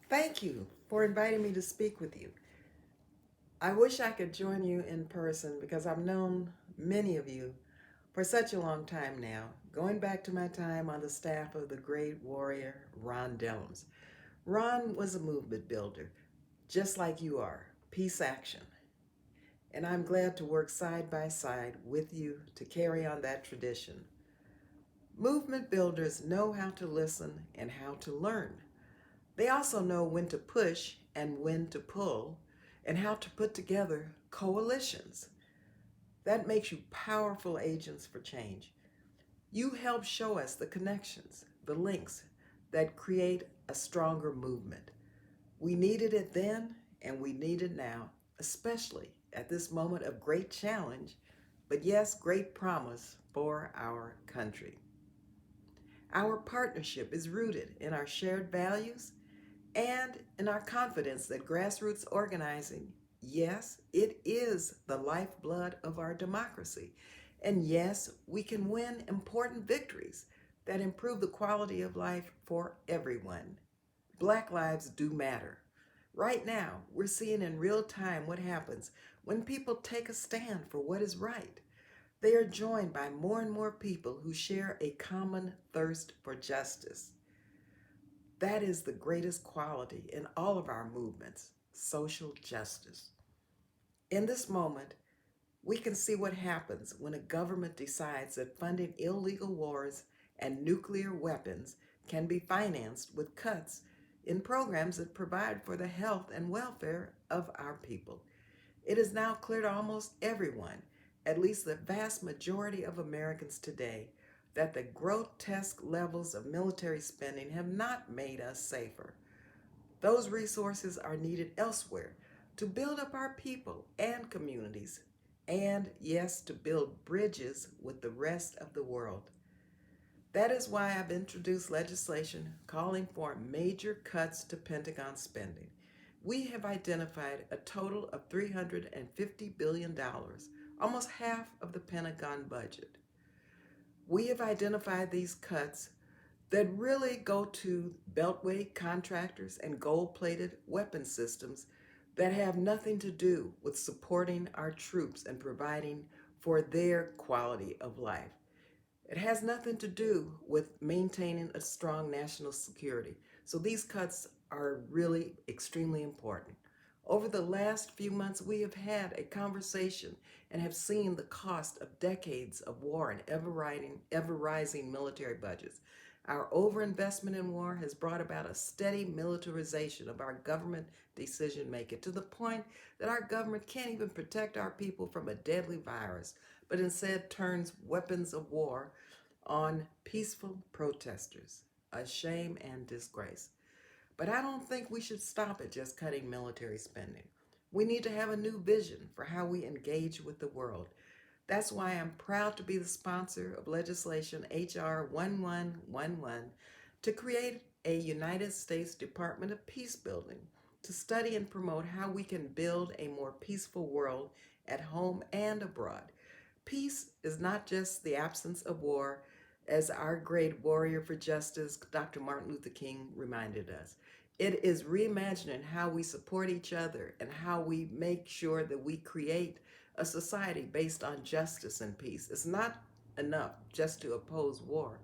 Thank you for inviting me to speak with you. I wish I could join you in person because I've known many of you for such a long time now, going back to my time on the staff of the great warrior Ron Dellums. Ron was a movement builder, just like you are, peace action. And I'm glad to work side by side with you to carry on that tradition. Movement builders know how to listen and how to learn. They also know when to push and when to pull, and how to put together coalitions. That makes you powerful agents for change. You help show us the connections, the links that create a stronger movement. We needed it then, and we need it now, especially at this moment of great challenge, but yes, great promise for our country. Our partnership is rooted in our shared values and in our confidence that grassroots organizing, yes, it is the lifeblood of our democracy. And yes, we can win important victories that improve the quality of life for everyone. Black lives do matter. Right now, we're seeing in real time what happens when people take a stand for what is right. They are joined by more and more people who share a common thirst for justice. That is the greatest quality in all of our movements, social justice. In this moment, we can see what happens when a government decides that funding illegal wars and nuclear weapons can be financed with cuts in programs that provide for the health and welfare of our people. It is now clear to almost everyone, at least the vast majority of Americans today, that the grotesque levels of military spending have not made us safer. Those resources are needed elsewhere to build up our people and communities, and yes, to build bridges with the rest of the world. That is why I've introduced legislation calling for major cuts to Pentagon spending. We have identified a total of $350 billion, almost half of the Pentagon budget. We have identified these cuts that really go to beltway contractors and gold plated weapon systems that have nothing to do with supporting our troops and providing for their quality of life. It has nothing to do with maintaining a strong national security. So these cuts are really extremely important. Over the last few months, we have had a conversation and have seen the cost of decades of war and ever rising military budgets. Our overinvestment in war has brought about a steady militarization of our government decision making to the point that our government can't even protect our people from a deadly virus, but instead turns weapons of war on peaceful protesters. A shame and disgrace. But I don't think we should stop at just cutting military spending. We need to have a new vision for how we engage with the world. That's why I'm proud to be the sponsor of legislation H.R. 1111 to create a United States Department of Peacebuilding to study and promote how we can build a more peaceful world at home and abroad. Peace is not just the absence of war, as our great warrior for justice, Dr. Martin Luther King, reminded us. It is reimagining how we support each other and how we make sure that we create a society based on justice and peace. It's not enough just to oppose war.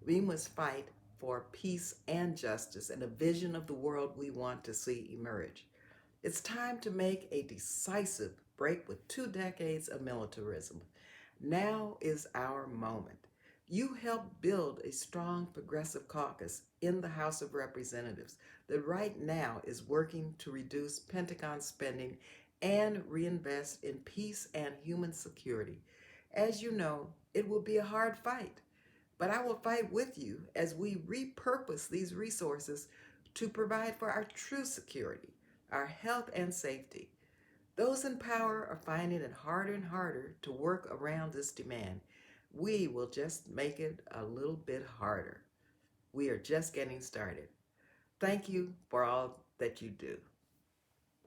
We must fight for peace and justice and a vision of the world we want to see emerge. It's time to make a decisive break with 2 decades of militarism. Now is our moment. You helped build a strong progressive caucus in the House of Representatives that right now is working to reduce Pentagon spending and reinvest in peace and human security. As you know, it will be a hard fight, but I will fight with you as we repurpose these resources to provide for our true security, our health and safety. Those in power are finding it harder and harder to work around this demand. We will just make it a little bit harder. We are just getting started. Thank you for all that you do.